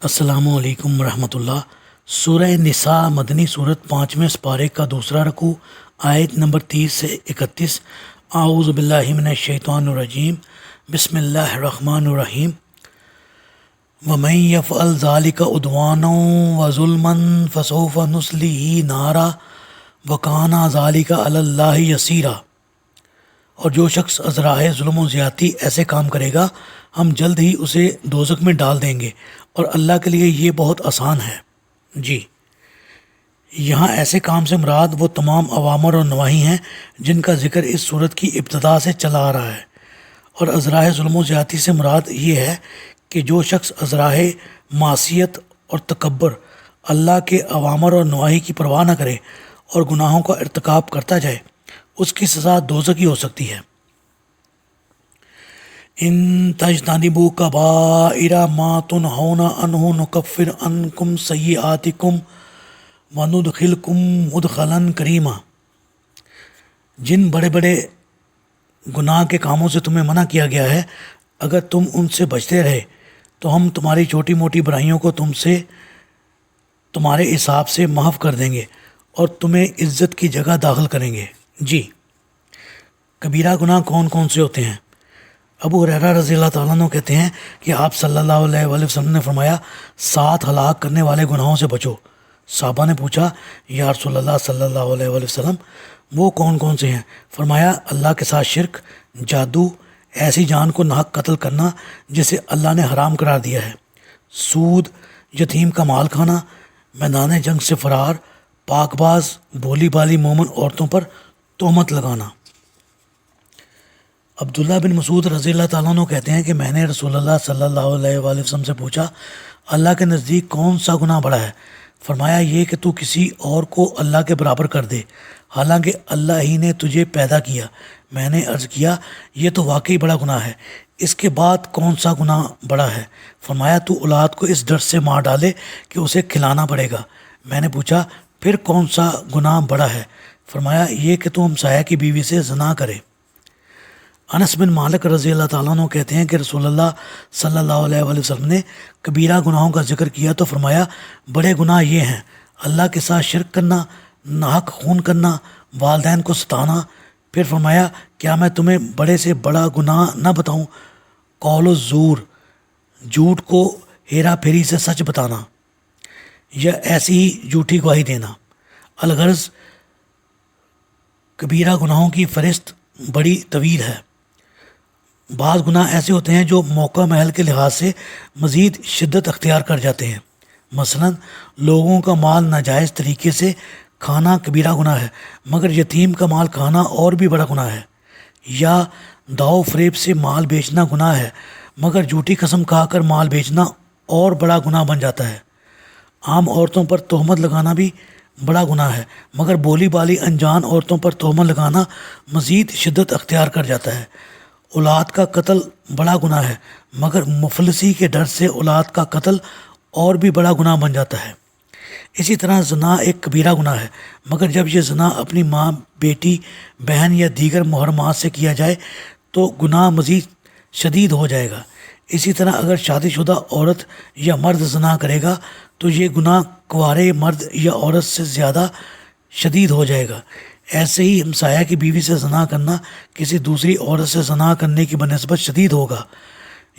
السلام علیکم ورحمۃ اللہ۔ سورہ نساء مدنی صورت 5ویں سپارے کا دوسرا رکوع، آیت نمبر 30 سے 31۔ اعوذ باللہ من الشیطان الرجیم، بسم اللہ الرحمن الرحیم۔ وَمَن يَفْعَلْ ذَلِكَ عُدْوَانًا وَظُلْمًا فَسَوْفَ نُصْلِيهِ نَارًا وَكَانَ ذَلِكَ عَلَى اللَّهِ يَسِيرًا۔ اور جو شخص ازراہ ظلم و زیادتی ایسے کام کرے گا، ہم جلد ہی اسے دوزخ میں ڈال دیں گے، اور اللہ کے لیے یہ بہت آسان ہے۔ جی، یہاں ایسے کام سے مراد وہ تمام اوامر اور نواہی ہیں جن کا ذکر اس صورت کی ابتدا سے چلا آ رہا ہے، اور ازراہ ظلم و زیادتی سے مراد یہ ہے کہ جو شخص ازراہ معصیت اور تکبر، اللہ کے اوامر اور نواہی کی پرواہ نہ کرے اور گناہوں کا ارتکاب کرتا جائے، اس کی سزا دوزخ ہی ہو سکتی ہے۔ ان تجتنبوا کبائر ما تنہون عنہ نکفر عنکم سیئاتکم وندخلکم مدخلا کریما۔ جن بڑے بڑے گناہ کے کاموں سے تمہیں منع کیا گیا ہے، اگر تم ان سے بچتے رہے تو ہم تمہاری چھوٹی موٹی برائیوں کو تمہارے حساب سے محو کر دیں گے اور تمہیں عزت کی جگہ داخل کریں گے۔ جی، کبیرہ گناہ کون کون سے ہوتے ہیں؟ ابو ہریرہ رضی اللہ تعالیٰ عنہ کہتے ہیں کہ آپ صلی اللہ علیہ وآلہ وسلم نے فرمایا، 7 ہلاک کرنے والے گناہوں سے بچو۔ صحابہ نے پوچھا، یا رسول اللہ صلی اللہ علیہ وآلہ وسلم، وہ کون کون سے ہیں؟ فرمایا، اللہ کے ساتھ شرک، جادو، ایسی جان کو ناحق قتل کرنا جسے اللہ نے حرام قرار دیا ہے، سود، یتیم کا مال کھانا، میدان جنگ سے فرار، پاک باز بولی بالی مومن عورتوں پر تہمت لگانا۔ عبداللہ بن مسعود رضی اللہ تعالیٰ عنہ کہتے ہیں کہ میں نے رسول اللہ صلی اللہ علیہ وآلہ وسلم سے پوچھا، اللہ کے نزدیک کون سا گناہ بڑا ہے؟ فرمایا، یہ کہ تو کسی اور کو اللہ کے برابر کر دے، حالانکہ اللہ ہی نے تجھے پیدا کیا۔ میں نے عرض کیا، یہ تو واقعی بڑا گناہ ہے، اس کے بعد کون سا گناہ بڑا ہے؟ فرمایا، تو اولاد کو اس ڈر سے مار ڈالے کہ اسے کھلانا پڑے گا۔ میں نے پوچھا، پھر کون سا گناہ بڑا ہے؟ فرمایا، یہ کہ تو ہمسایہ کی بیوی سے زنا کرے۔ انس بن مالک رضی اللہ تعالیٰ عنہ کہتے ہیں کہ رسول اللہ صلی اللہ علیہ وآلہ وسلم نے کبیرہ گناہوں کا ذکر کیا تو فرمایا، بڑے گناہ یہ ہیں: اللہ کے ساتھ شرک کرنا، ناحق خون کرنا، والدین کو ستانا۔ پھر فرمایا، کیا میں تمہیں بڑے سے بڑا گناہ نہ بتاؤں؟ قول الزور، جھوٹ کو ہیرا پھیری سے سچ بتانا یا ایسی ہی جھوٹی گواہی دینا۔ الغرض، کبیرہ گناہوں کی فہرست بڑی طویل ہے۔ بعض گناہ ایسے ہوتے ہیں جو موقع محل کے لحاظ سے مزید شدت اختیار کر جاتے ہیں۔ مثلا لوگوں کا مال ناجائز طریقے سے کھانا کبیرہ گناہ ہے، مگر یتیم کا مال کھانا اور بھی بڑا گناہ ہے۔ یا داؤ فریب سے مال بیچنا گناہ ہے، مگر جھوٹی قسم کھا کر مال بیچنا اور بڑا گناہ بن جاتا ہے۔ عام عورتوں پر تہمت لگانا بھی بڑا گناہ ہے، مگر بولی بالی انجان عورتوں پر تہمت لگانا مزید شدت اختیار کر جاتا ہے۔ اولاد کا قتل بڑا گناہ ہے، مگر مفلسی کے ڈر سے اولاد کا قتل اور بھی بڑا گناہ بن جاتا ہے۔ اسی طرح زنا ایک کبیرہ گناہ ہے، مگر جب یہ زنا اپنی ماں، بیٹی، بہن یا دیگر محرمات سے کیا جائے تو گناہ مزید شدید ہو جائے گا۔ اسی طرح اگر شادی شدہ عورت یا مرد زنا کرے گا تو یہ گناہ کنوارے مرد یا عورت سے زیادہ شدید ہو جائے گا۔ ایسے ہی ہمسایہ کی بیوی سے زنا کرنا کسی دوسری عورت سے زنا کرنے کی بنسبت شدید ہوگا،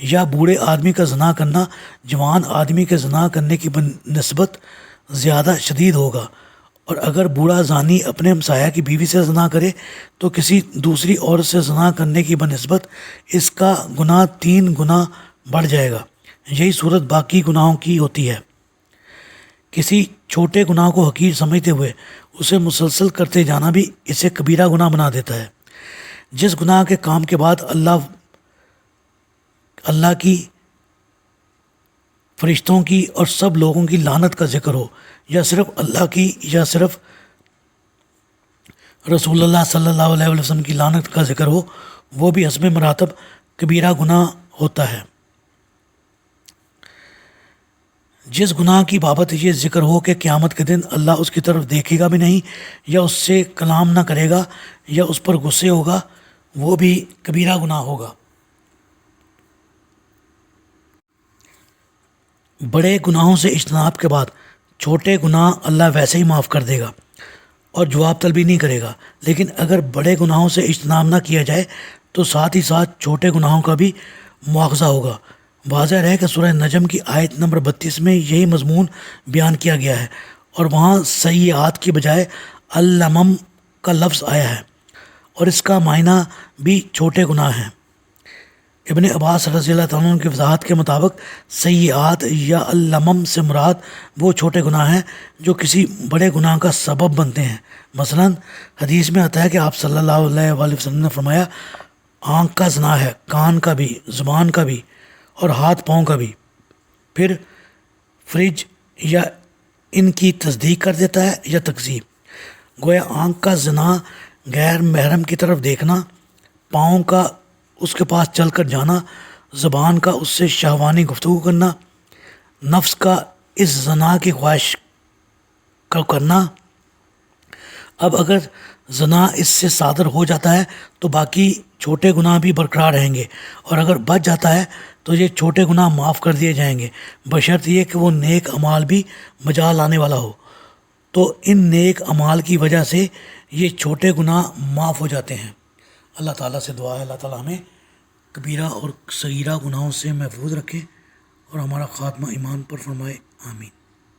یا بوڑھے آدمی کا زنا کرنا جوان آدمی کے زنا کرنے کی بنسبت زیادہ شدید ہوگا، اور اگر بوڑھا زانی اپنے ہمسایہ کی بیوی سے زنا کرے تو کسی دوسری عورت سے زنا کرنے کی بنسبت اس کا گناہ 3 گنا بڑھ جائے گا۔ یہی صورت باقی گناہوں کی ہوتی ہے۔ کسی چھوٹے گناہ کو حقیر سمجھتے ہوئے اسے مسلسل کرتے جانا بھی اسے کبیرہ گناہ بنا دیتا ہے۔ جس گناہ کے کام کے بعد اللہ کی، فرشتوں کی اور سب لوگوں کی لعنت کا ذکر ہو، یا صرف اللہ کی یا صرف رسول اللہ صلی اللہ علیہ وسلم کی لعنت کا ذکر ہو، وہ بھی حسب مراتب کبیرہ گناہ ہوتا ہے۔ جس گناہ کی بابت یہ ذکر ہو کہ قیامت کے دن اللہ اس کی طرف دیکھے گا بھی نہیں، یا اس سے کلام نہ کرے گا، یا اس پر غصے ہوگا، وہ بھی کبیرہ گناہ ہوگا۔ بڑے گناہوں سے اجتناب کے بعد چھوٹے گناہ اللہ ویسے ہی معاف کر دے گا اور جواب طلبی نہیں کرے گا، لیکن اگر بڑے گناہوں سے اجتناب نہ کیا جائے تو ساتھ ہی ساتھ چھوٹے گناہوں کا بھی مواخذہ ہوگا۔ واضح رہے کہ سورہ نجم کی آیت نمبر 32 میں یہی مضمون بیان کیا گیا ہے، اور وہاں سیئات کی بجائے اللمم کا لفظ آیا ہے، اور اس کا معنی بھی چھوٹے گناہ ہیں۔ ابن عباس رضی اللہ تعالیٰ عنہ کی وضاحت کے مطابق سیئات یا اللمم سے مراد وہ چھوٹے گناہ ہیں جو کسی بڑے گناہ کا سبب بنتے ہیں۔ مثلا حدیث میں آتا ہے کہ آپ صلی اللہ علیہ وآلہ وسلم نے فرمایا، آنکھ کا زنا ہے، کان کا بھی، زبان کا بھی، اور ہاتھ پاؤں کا بھی۔ پھر فرج یا ان کی تصدیق کر دیتا ہے یا تکذیب۔ گویا آنکھ کا زنا غیر محرم کی طرف دیکھنا، پاؤں کا اس کے پاس چل کر جانا، زبان کا اس سے شہوانی گفتگو کرنا، نفس کا اس زنا کی خواہش کا کرنا۔ اب اگر زنا اس سے صادر ہو جاتا ہے تو باقی چھوٹے گناہ بھی برقرار رہیں گے، اور اگر بچ جاتا ہے تو یہ چھوٹے گناہ معاف کر دیے جائیں گے، بشرط یہ کہ وہ نیک اعمال بھی بجا لانے والا ہو۔ تو ان نیک اعمال کی وجہ سے یہ چھوٹے گناہ معاف ہو جاتے ہیں۔ اللہ تعالیٰ سے دعا ہے اللہ تعالیٰ ہمیں کبیرہ اور صغیرہ گناہوں سے محفوظ رکھے اور ہمارا خاتمہ ایمان پر فرمائے، آمین۔